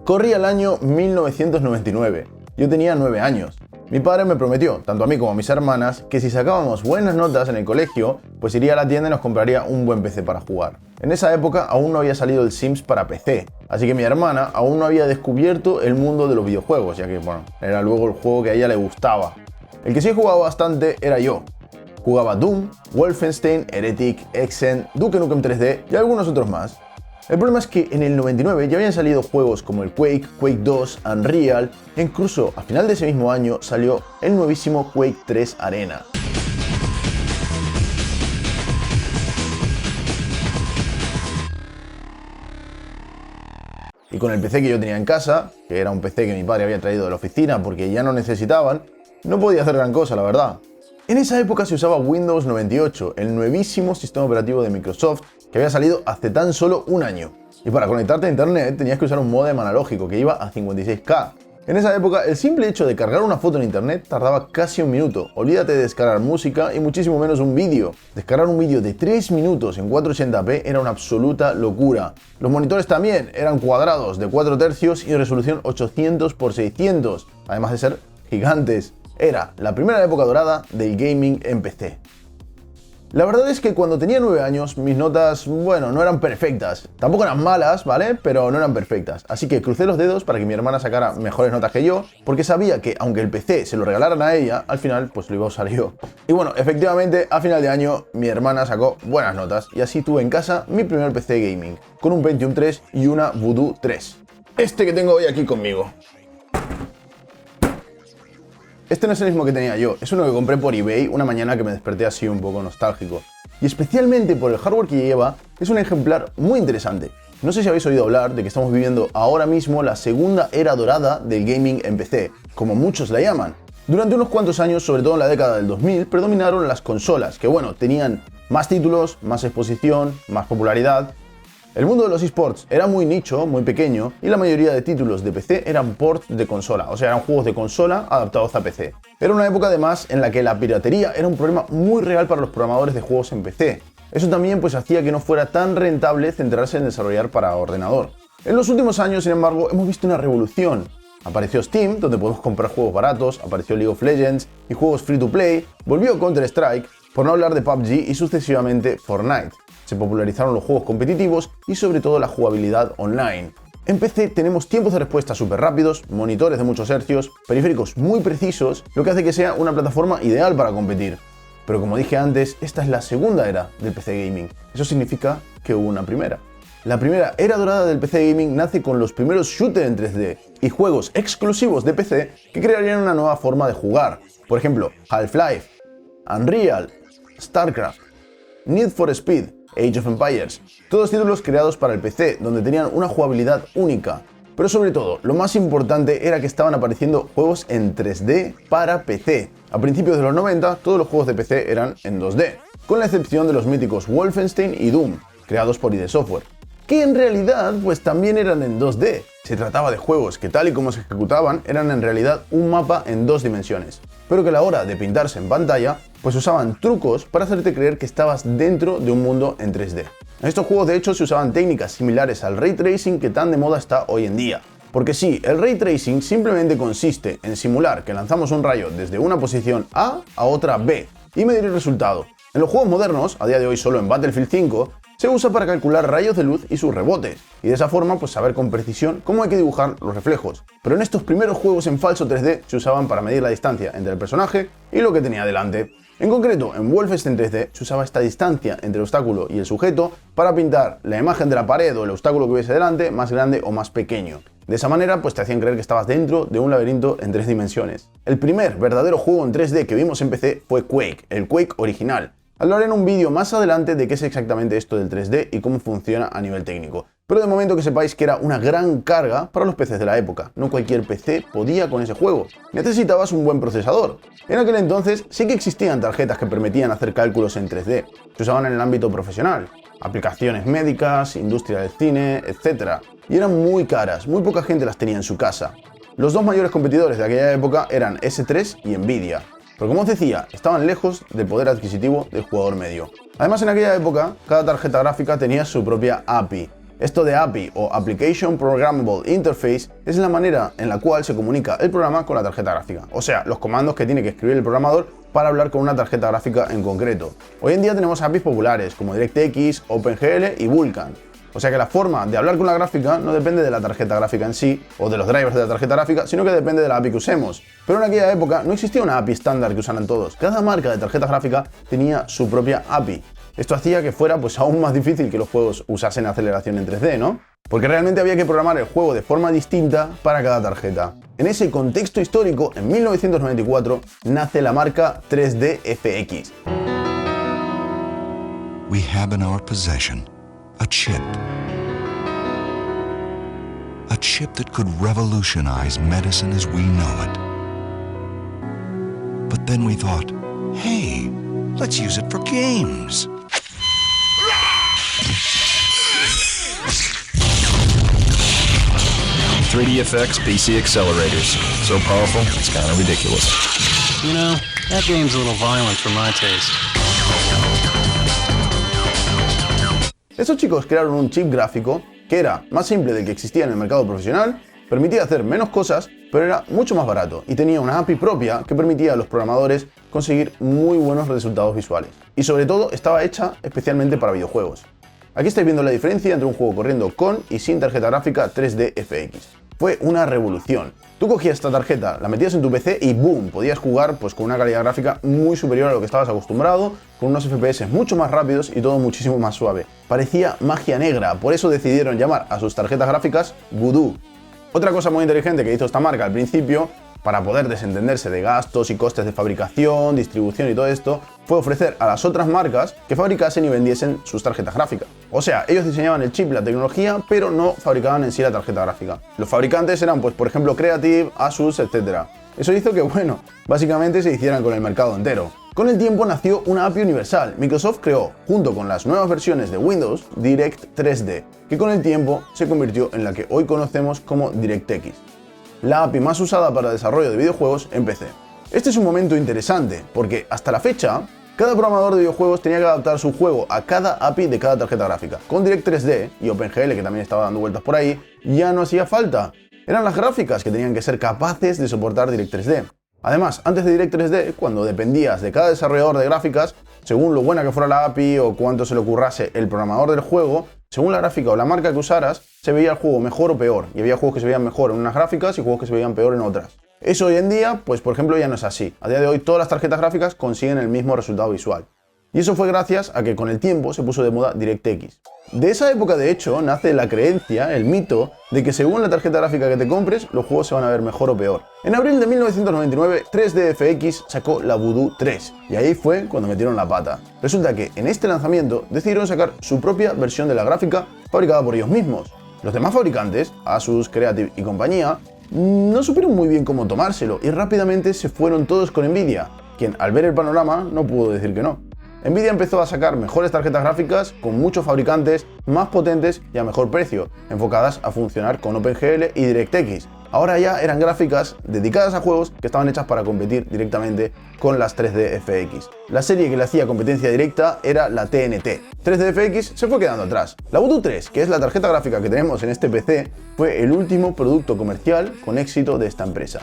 Corría el año 1999. Yo tenía 9 años. Mi padre me prometió, tanto a mí como a mis hermanas, que si sacábamos buenas notas en el colegio, pues iría a la tienda y nos compraría un buen PC para jugar. En esa época aún no había salido el Sims para PC, así que mi hermana aún no había descubierto el mundo de los videojuegos, ya que, bueno, era luego el juego que a ella le gustaba. El que sí jugaba bastante era yo. Jugaba Doom, Wolfenstein, Heretic, Hexen, Duke Nukem 3D y algunos otros más. El problema es que en el 99 ya habían salido juegos como el Quake, Quake 2, Unreal, e incluso a final de ese mismo año salió el nuevísimo Quake 3 Arena. Y con el PC que yo tenía en casa, que era un PC que mi padre había traído de la oficina porque ya no necesitaban, no podía hacer gran cosa, la verdad. En esa época se usaba Windows 98, el nuevísimo sistema operativo de Microsoft que había salido hace tan solo un año. Y para conectarte a internet tenías que usar un módem analógico que iba a 56K. En esa época el simple hecho de cargar una foto en internet tardaba casi un minuto. Olvídate de descargar música y muchísimo menos un vídeo. Descargar un vídeo de 3 minutos en 480p era una absoluta locura. Los monitores también eran cuadrados de 4 tercios y resolución 800 x 600, además de ser gigantes. Era la primera época dorada del gaming en PC. La verdad es que cuando tenía 9 años, mis notas, bueno, no eran perfectas. Tampoco eran malas, ¿vale? Pero no eran perfectas. Así que crucé los dedos para que mi hermana sacara mejores notas que yo, porque sabía que aunque el PC se lo regalaran a ella, al final pues lo iba a usar yo. Y bueno, efectivamente, a final de año, mi hermana sacó buenas notas y así tuve en casa mi primer PC gaming, con un Pentium 3 y una Voodoo 3. Este que tengo hoy aquí conmigo. Este no es el mismo que tenía yo, es uno que compré por eBay una mañana que me desperté así un poco nostálgico. Y especialmente por el hardware que lleva, es un ejemplar muy interesante. No sé si habéis oído hablar de que estamos viviendo ahora mismo la segunda era dorada del gaming en PC, como muchos la llaman. Durante unos cuantos años, sobre todo en la década del 2000, predominaron las consolas, que bueno, tenían más títulos, más exposición, más popularidad. El mundo de los eSports era muy nicho, muy pequeño, y la mayoría de títulos de PC eran ports de consola, o sea, eran juegos de consola adaptados a PC. Era una época además en la que la piratería era un problema muy real para los programadores de juegos en PC. Eso también pues hacía que no fuera tan rentable centrarse en desarrollar para ordenador. En los últimos años, sin embargo, hemos visto una revolución. Apareció Steam, donde podemos comprar juegos baratos, apareció League of Legends y juegos free to play, volvió Counter-Strike, por no hablar de PUBG y sucesivamente Fortnite. Se popularizaron los juegos competitivos y sobre todo la jugabilidad online. En PC tenemos tiempos de respuesta súper rápidos, monitores de muchos hercios, periféricos muy precisos, lo que hace que sea una plataforma ideal para competir. Pero como dije antes, esta es la segunda era del PC Gaming. Eso significa que hubo una primera. La primera era dorada del PC Gaming nace con los primeros shooters en 3D y juegos exclusivos de PC que crearían una nueva forma de jugar. Por ejemplo, Half-Life, Unreal, StarCraft, Need for Speed, Age of Empires, todos títulos creados para el PC, donde tenían una jugabilidad única. Pero sobre todo, lo más importante era que estaban apareciendo juegos en 3D para PC. A principios de los 90, todos los juegos de PC eran en 2D, con la excepción de los míticos Wolfenstein y Doom, creados por ID Software, que en realidad pues también eran en 2D. Se trataba de juegos que tal y como se ejecutaban eran en realidad un mapa en 2 dimensiones, pero que a la hora de pintarse en pantalla pues usaban trucos para hacerte creer que estabas dentro de un mundo en 3D. En estos juegos de hecho se usaban técnicas similares al Ray Tracing que tan de moda está hoy en día. Porque sí, el Ray Tracing simplemente consiste en simular que lanzamos un rayo desde una posición A otra B y medir el resultado. En los juegos modernos, a día de hoy solo en Battlefield 5, se usa para calcular rayos de luz y sus rebotes, y de esa forma pues saber con precisión cómo hay que dibujar los reflejos. Pero en estos primeros juegos en falso 3D se usaban para medir la distancia entre el personaje y lo que tenía delante. En concreto, en Wolfenstein 3D se usaba esta distancia entre el obstáculo y el sujeto para pintar la imagen de la pared o el obstáculo que hubiese delante más grande o más pequeño. De esa manera pues te hacían creer que estabas dentro de un laberinto en 3 dimensiones. El primer verdadero juego en 3D que vimos en PC fue Quake, el Quake original. Hablaré en un vídeo más adelante de qué es exactamente esto del 3D y cómo funciona a nivel técnico. Pero de momento que sepáis que era una gran carga para los PCs de la época. No cualquier PC podía con ese juego. Necesitabas un buen procesador. En aquel entonces sí que existían tarjetas que permitían hacer cálculos en 3D. Se usaban en el ámbito profesional, aplicaciones médicas, industria del cine, etc. Y eran muy caras, muy poca gente las tenía en su casa. Los dos mayores competidores de aquella época eran S3 y Nvidia. Pero como os decía, estaban lejos del poder adquisitivo del jugador medio. Además, en aquella época, cada tarjeta gráfica tenía su propia API. Esto de API o Application Programmable Interface es la manera en la cual se comunica el programa con la tarjeta gráfica, o sea, los comandos que tiene que escribir el programador para hablar con una tarjeta gráfica en concreto. Hoy en día tenemos APIs populares como DirectX, OpenGL y Vulkan. O sea que la forma de hablar con la gráfica no depende de la tarjeta gráfica en sí o de los drivers de la tarjeta gráfica, sino que depende de la API que usemos. Pero en aquella época no existía una API estándar que usaran todos. Cada marca de tarjeta gráfica tenía su propia API. Esto hacía que fuera pues aún más difícil que los juegos usasen aceleración en 3D, ¿no? Porque realmente había que programar el juego de forma distinta para cada tarjeta. En ese contexto histórico, en 1994, nace la marca 3D FX. We have in our possession a chip that could revolutionize medicine as we know it. But then we thought, hey, let's use it for games. .3DFX PC accelerators. So powerful, it's kind of ridiculous. You know, that game's a little violent for my taste. Estos chicos crearon un chip gráfico que era más simple del que existía en el mercado profesional, permitía hacer menos cosas, pero era mucho más barato y tenía una API propia que permitía a los programadores conseguir muy buenos resultados visuales. Y sobre todo estaba hecha especialmente para videojuegos. Aquí estáis viendo la diferencia entre un juego corriendo con y sin tarjeta gráfica 3D FX. Fue una revolución. Tú cogías esta tarjeta, la metías en tu PC y ¡boom! Podías jugar pues, con una calidad gráfica muy superior a lo que estabas acostumbrado, con unos FPS mucho más rápidos y todo muchísimo más suave. Parecía magia negra, por eso decidieron llamar a sus tarjetas gráficas Voodoo. Otra cosa muy inteligente que hizo esta marca al principio, para poder desentenderse de gastos y costes de fabricación, distribución y todo esto, fue ofrecer a las otras marcas que fabricasen y vendiesen sus tarjetas gráficas. O sea, ellos diseñaban el chip, la tecnología, pero no fabricaban en sí la tarjeta gráfica. Los fabricantes eran, pues, por ejemplo, Creative, Asus, etc. Eso hizo que, bueno, básicamente se hicieran con el mercado entero. Con el tiempo nació una API universal. Microsoft creó, junto con las nuevas versiones de Windows, Direct 3D, que con el tiempo se convirtió en la que hoy conocemos como DirectX, la API más usada para el desarrollo de videojuegos en PC. Este es un momento interesante, porque hasta la fecha, cada programador de videojuegos tenía que adaptar su juego a cada API de cada tarjeta gráfica. Con Direct 3D y OpenGL, que también estaba dando vueltas por ahí, ya no hacía falta. Eran las gráficas que tenían que ser capaces de soportar Direct 3D. Además, antes de Direct 3D, cuando dependías de cada desarrollador de gráficas, según lo buena que fuera la API o cuánto se le ocurrase el programador del juego, según la gráfica o la marca que usaras, se veía el juego mejor o peor. Y había juegos que se veían mejor en unas gráficas y juegos que se veían peor en otras. Eso hoy en día, pues por ejemplo, ya no es así. A día de hoy todas las tarjetas gráficas consiguen el mismo resultado visual. Y eso fue gracias a que con el tiempo se puso de moda DirectX. De esa época, de hecho, nace la creencia, el mito, de que según la tarjeta gráfica que te compres, los juegos se van a ver mejor o peor. En abril de 1999, 3DFX sacó la Voodoo 3, y ahí fue cuando metieron la pata. Resulta que en este lanzamiento decidieron sacar su propia versión de la gráfica fabricada por ellos mismos. Los demás fabricantes, Asus, Creative y compañía, no supieron muy bien cómo tomárselo y rápidamente se fueron todos con Nvidia, quien al ver el panorama no pudo decir que no. Nvidia empezó a sacar mejores tarjetas gráficas con muchos fabricantes más potentes y a mejor precio, enfocadas a funcionar con OpenGL y DirectX. Ahora ya eran gráficas dedicadas a juegos que estaban hechas para competir directamente con las 3DFX. La serie que le hacía competencia directa era la TNT. 3DFX se fue quedando atrás. La Voodoo 3, que es la tarjeta gráfica que tenemos en este PC, fue el último producto comercial con éxito de esta empresa.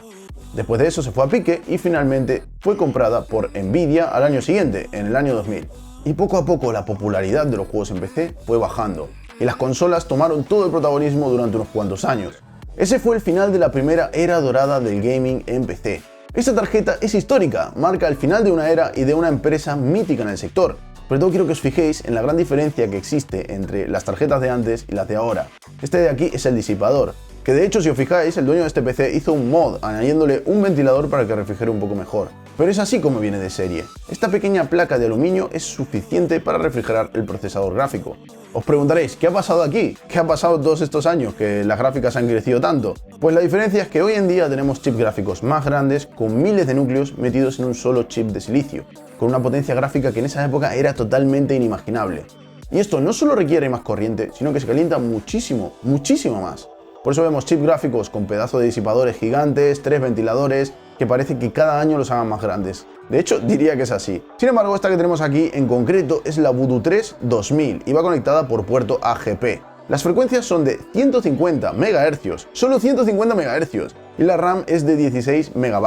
Después de eso se fue a pique y finalmente fue comprada por Nvidia al año siguiente, en el año 2000. Y poco a poco la popularidad de los juegos en PC fue bajando y las consolas tomaron todo el protagonismo durante unos cuantos años. Ese fue el final de la primera era dorada del gaming en PC. Esta tarjeta es histórica, marca el final de una era y de una empresa mítica en el sector. Sobre todo quiero que os fijéis en la gran diferencia que existe entre las tarjetas de antes y las de ahora. Este de aquí es el disipador, que de hecho si os fijáis el dueño de este PC hizo un mod añadiéndole un ventilador para que refrigere un poco mejor. Pero es así como viene de serie. Esta pequeña placa de aluminio es suficiente para refrigerar el procesador gráfico. Os preguntaréis, ¿qué ha pasado aquí? ¿Qué ha pasado todos estos años que las gráficas han crecido tanto? Pues la diferencia es que hoy en día tenemos chips gráficos más grandes con miles de núcleos metidos en un solo chip de silicio, con una potencia gráfica que en esa época era totalmente inimaginable. Y esto no solo requiere más corriente, sino que se calienta muchísimo, muchísimo más. Por eso vemos chips gráficos con pedazos de disipadores gigantes, 3 ventiladores, que parece que cada año los hagan más grandes. De hecho, diría que es así. Sin embargo, esta que tenemos aquí en concreto es la Voodoo 3 2000 y va conectada por puerto AGP. Las frecuencias son de 150 MHz, solo 150 MHz, y la RAM es de 16 MB,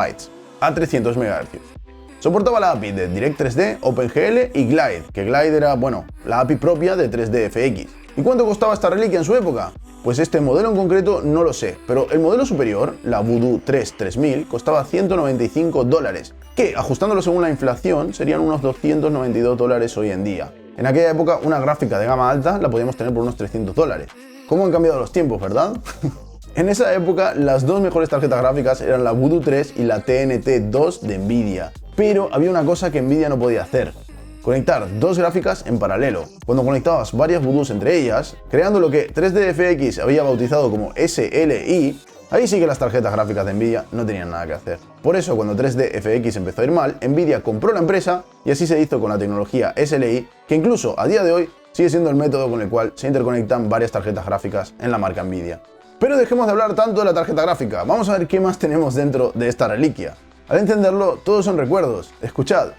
a 300 MHz. Soportaba la API de Direct3D, OpenGL y Glide, que Glide era, bueno, la API propia de 3DFX. ¿Y cuánto costaba esta reliquia en su época? Pues este modelo en concreto no lo sé, pero el modelo superior, la Voodoo 3 3000, costaba $195, que ajustándolo según la inflación serían unos $292 hoy en día. En aquella época una gráfica de gama alta la podíamos tener por unos $300. ¿Cómo han cambiado los tiempos, verdad? En esa época las dos mejores tarjetas gráficas eran la Voodoo 3 y la TNT2 de Nvidia, pero había una cosa que Nvidia no podía hacer: conectar dos gráficas en paralelo. Cuando conectabas varias Voodoos entre ellas, creando lo que 3DFX había bautizado como SLI, ahí sí que las tarjetas gráficas de Nvidia no tenían nada que hacer. Por eso, cuando 3DFX empezó a ir mal, Nvidia compró la empresa y así se hizo con la tecnología SLI, que incluso a día de hoy sigue siendo el método con el cual se interconectan varias tarjetas gráficas en la marca Nvidia. Pero dejemos de hablar tanto de la tarjeta gráfica, vamos a ver qué más tenemos dentro de esta reliquia. Al entenderlo, todos son recuerdos. Escuchad.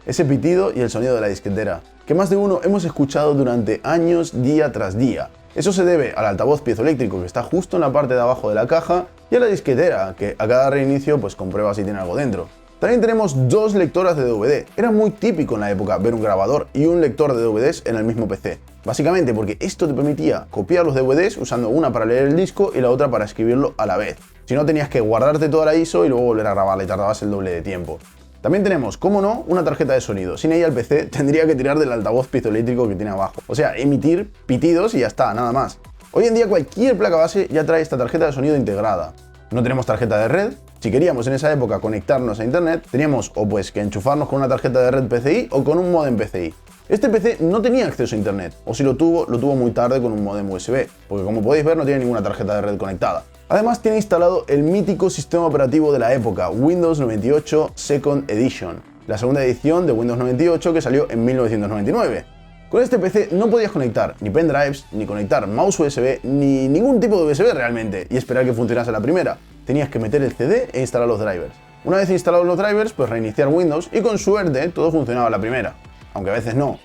Ese pitido y el sonido de la disquetera, que más de uno hemos escuchado durante años día tras día. Eso se debe al altavoz piezoeléctrico que está justo en la parte de abajo de la caja y a la disquetera, que a cada reinicio pues comprueba si tiene algo dentro. También tenemos dos lectoras de DVD. Era muy típico en la época ver un grabador y un lector de DVDs en el mismo PC. Básicamente porque esto te permitía copiar los DVDs usando una para leer el disco y la otra para escribirlo a la vez. Si no, tenías que guardarte toda la ISO y luego volver a grabarla y tardabas el doble de tiempo. También tenemos, como no, una tarjeta de sonido. Sin ella el PC tendría que tirar del altavoz piezoeléctrico que tiene abajo. O sea, emitir pitidos y ya está, nada más. Hoy en día cualquier placa base ya trae esta tarjeta de sonido integrada. No tenemos tarjeta de red. Si queríamos en esa época conectarnos a internet, teníamos o pues que enchufarnos con una tarjeta de red PCI o con un modem PCI. Este PC no tenía acceso a internet, o si lo tuvo muy tarde con un modem USB, porque como podéis ver no tiene ninguna tarjeta de red conectada. Además tiene instalado el mítico sistema operativo de la época, Windows 98 Second Edition, la segunda edición de Windows 98 que salió en 1999. Con este PC no podías conectar ni pendrives, ni conectar mouse USB, ni ningún tipo de USB realmente, y esperar que funcionase la primera. Tenías que meter el CD e instalar los drivers. Una vez instalados los drivers, pues reiniciar Windows y con suerte todo funcionaba a la primera, aunque a veces no.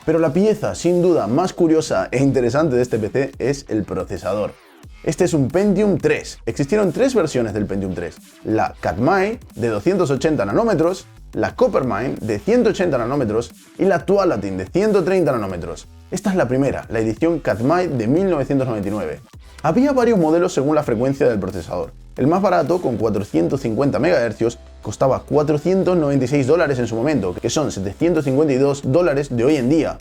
Pero la pieza sin duda más curiosa e interesante de este PC es el procesador. Este es un Pentium 3. Existieron tres versiones del Pentium 3. La Katmai de 280 nanómetros, la Coppermine de 180 nanómetros y la Tualatin de 130 nanómetros. Esta es la primera, la edición Katmai de 1999. Había varios modelos según la frecuencia del procesador. El más barato, con 450 MHz, costaba $496 en su momento, que son $752 de hoy en día.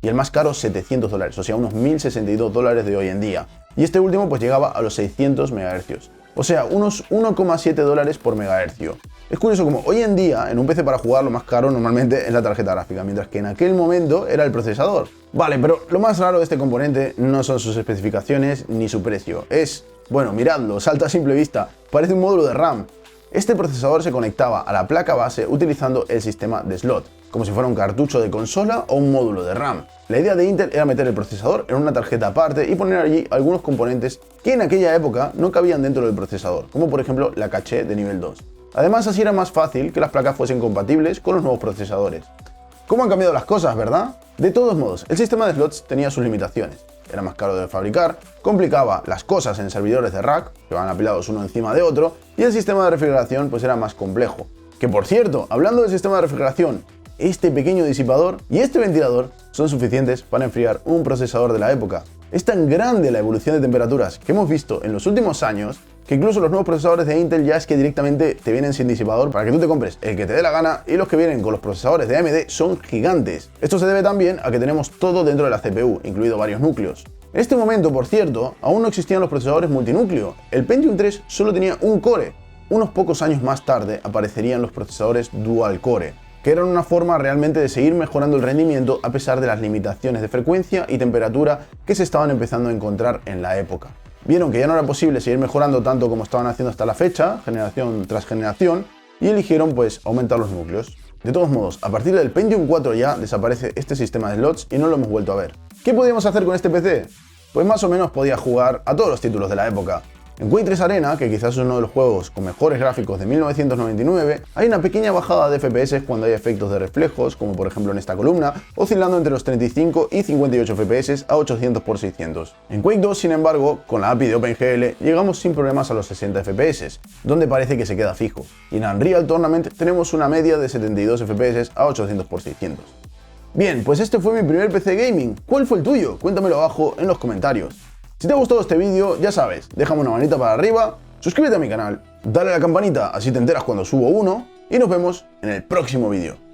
Y el más caro, $700, o sea, unos $1062 de hoy en día. Y este último pues llegaba a los 600 MHz, o sea, unos $1,7 por megahercio. Es curioso como hoy en día en un PC para jugar lo más caro normalmente es la tarjeta gráfica, mientras que en aquel momento era el procesador. Vale, pero lo más raro de este componente no son sus especificaciones ni su precio. Es, bueno, miradlo, salta a simple vista, parece un módulo de RAM. Este procesador se conectaba a la placa base utilizando el sistema de slot, como si fuera un cartucho de consola o un módulo de RAM. La idea de Intel era meter el procesador en una tarjeta aparte y poner allí algunos componentes que en aquella época no cabían dentro del procesador, como por ejemplo la caché de nivel 2. Además, así era más fácil que las placas fuesen compatibles con los nuevos procesadores. ¿Cómo han cambiado las cosas, verdad? De todos modos, el sistema de slots tenía sus limitaciones. Era más caro de fabricar, complicaba las cosas en servidores de rack, que van apilados uno encima de otro, y el sistema de refrigeración pues era más complejo. Que por cierto, hablando del sistema de refrigeración, este pequeño disipador y este ventilador son suficientes para enfriar un procesador de la época. Es tan grande la evolución de temperaturas que hemos visto en los últimos años que incluso los nuevos procesadores de Intel ya es que directamente te vienen sin disipador para que tú te compres el que te dé la gana, y los que vienen con los procesadores de AMD son gigantes. Esto se debe también a que tenemos todo dentro de la CPU, incluido varios núcleos. En este momento, por cierto, aún no existían los procesadores multinúcleo. El Pentium 3 solo tenía un core. Unos pocos años más tarde aparecerían los procesadores dual core, que eran una forma realmente de seguir mejorando el rendimiento a pesar de las limitaciones de frecuencia y temperatura que se estaban empezando a encontrar en la época. Vieron que ya no era posible seguir mejorando tanto como estaban haciendo hasta la fecha, generación tras generación, y eligieron pues aumentar los núcleos. De todos modos, a partir del Pentium 4 ya desaparece este sistema de slots y no lo hemos vuelto a ver. ¿Qué podíamos hacer con este PC? pues más o menos podía jugar a todos los títulos de la época. En Quake 3 Arena, que quizás es uno de los juegos con mejores gráficos de 1999, hay una pequeña bajada de FPS cuando hay efectos de reflejos, como por ejemplo en esta columna, oscilando entre los 35 y 58 FPS a 800x600. En Quake 2, sin embargo, con la API de OpenGL, llegamos sin problemas a los 60 FPS, donde parece que se queda fijo, y en Unreal Tournament tenemos una media de 72 FPS a 800x600. Bien, pues este fue mi primer PC gaming. ¿Cuál fue el tuyo? Cuéntamelo abajo en los comentarios. Si te ha gustado este vídeo, ya sabes, déjame una manita para arriba, suscríbete a mi canal, dale a la campanita así te enteras cuando subo uno y nos vemos en el próximo vídeo.